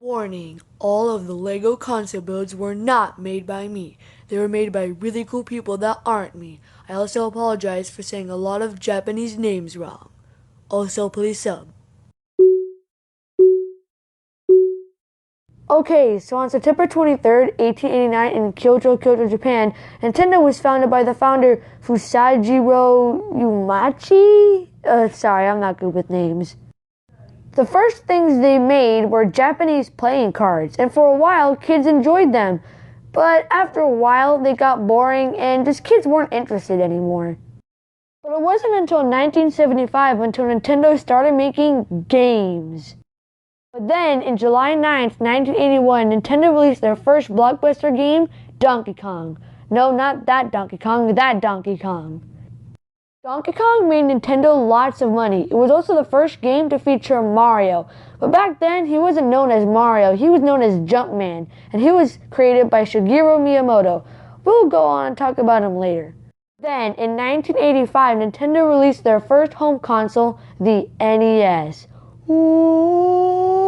Warning, all of the LEGO console builds were not made by me. They were made by really cool people that aren't me. I also apologize for saying a lot of Japanese names wrong. Also, please sub. Okay, so on September 23rd, 1889 in Kyoto, Japan, Nintendo was founded by the founder Fusajiro Yumachi? Sorry, I'm not good with names. The first things they made were Japanese playing cards, and for a while, kids enjoyed them. But after a while, they got boring, and just kids weren't interested anymore. But it wasn't until 1975 until Nintendo started making games. But then, in July 9th, 1981, Nintendo released their first blockbuster game, Donkey Kong. No, not that Donkey Kong, that Donkey Kong. Donkey Kong made Nintendo lots of money. It was also the first game to feature Mario. But back then, he wasn't known as Mario, he was known as Jumpman, and he was created by Shigeru Miyamoto. We'll go on and talk about him later. Then, in 1985, Nintendo released their first home console, the NES. Ooh.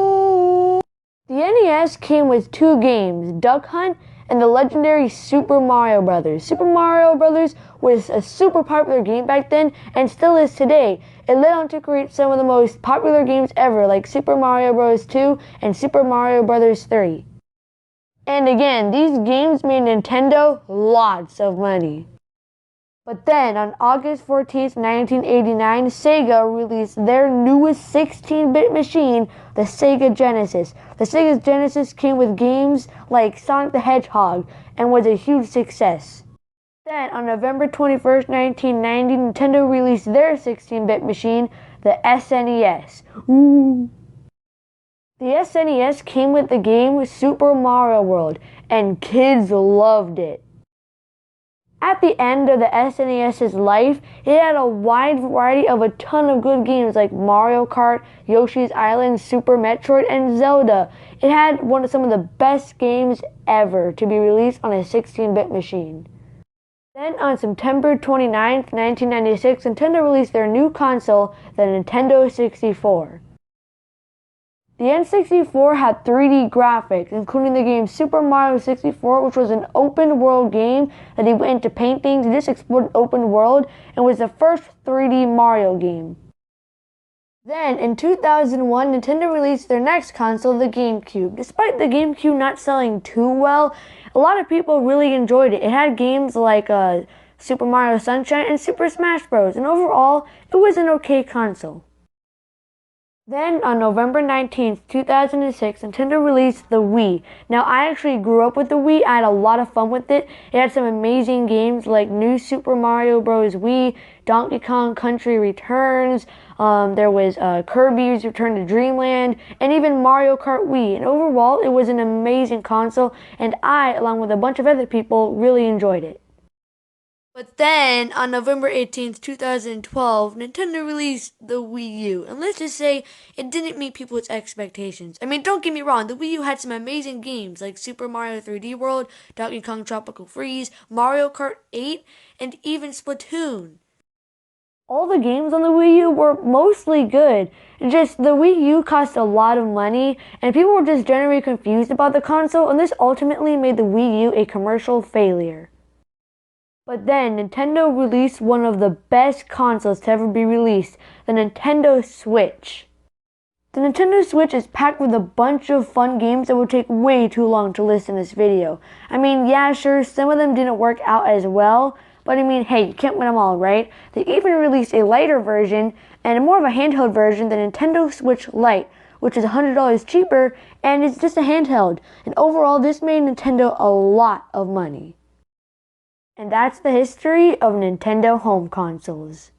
The NES came with two games, Duck Hunt and the legendary Super Mario Bros. Super Mario Bros. Was a super popular game back then and still is today. It led on to create some of the most popular games ever, like Super Mario Bros. 2 and Super Mario Bros. 3. And again, these games made Nintendo lots of money. But then, on August 14th, 1989, Sega released their newest 16-bit machine, the Sega Genesis. The Sega Genesis came with games like Sonic the Hedgehog and was a huge success. Then, on November 21st, 1990, Nintendo released their 16-bit machine, the SNES. Ooh. The SNES came with the game Super Mario World, and kids loved it. At the end of the SNES's life, it had a wide variety of a ton of good games like Mario Kart, Yoshi's Island, Super Metroid, and Zelda. It had some of the best games ever to be released on a 16-bit machine. Then on September 29th, 1996, Nintendo released their new console, the Nintendo 64. The N64 had 3D graphics, including the game Super Mario 64, which was an open-world game that you went into paintings and just explored an open world, and was the first 3D Mario game. Then, in 2001, Nintendo released their next console, the GameCube. Despite the GameCube not selling too well, a lot of people really enjoyed it. It had games like Super Mario Sunshine and Super Smash Bros., and overall, it was an okay console. Then, on November 19th, 2006, Nintendo released the Wii. Now, I actually grew up with the Wii. I had a lot of fun with it. It had some amazing games like New Super Mario Bros. Wii, Donkey Kong Country Returns, there was Kirby's Return to Dreamland, and even Mario Kart Wii. And overall, it was an amazing console, and I, along with a bunch of other people, really enjoyed it. But then, on November 18th, 2012, Nintendo released the Wii U. And let's just say, it didn't meet people's expectations. I mean, don't get me wrong, the Wii U had some amazing games like Super Mario 3D World, Donkey Kong Tropical Freeze, Mario Kart 8, and even Splatoon. All the games on the Wii U were mostly good. Just the Wii U cost a lot of money, and people were just generally confused about the console, and this ultimately made the Wii U a commercial failure. But then, Nintendo released one of the best consoles to ever be released, the Nintendo Switch. The Nintendo Switch is packed with a bunch of fun games that would take way too long to list in this video. I mean, yeah, sure, some of them didn't work out as well, but I mean, hey, you can't win them all, right? They even released a lighter version and more of a handheld version, the Nintendo Switch Lite, which is $100 cheaper, and it's just a handheld. And overall, this made Nintendo a lot of money. And that's the history of Nintendo home consoles.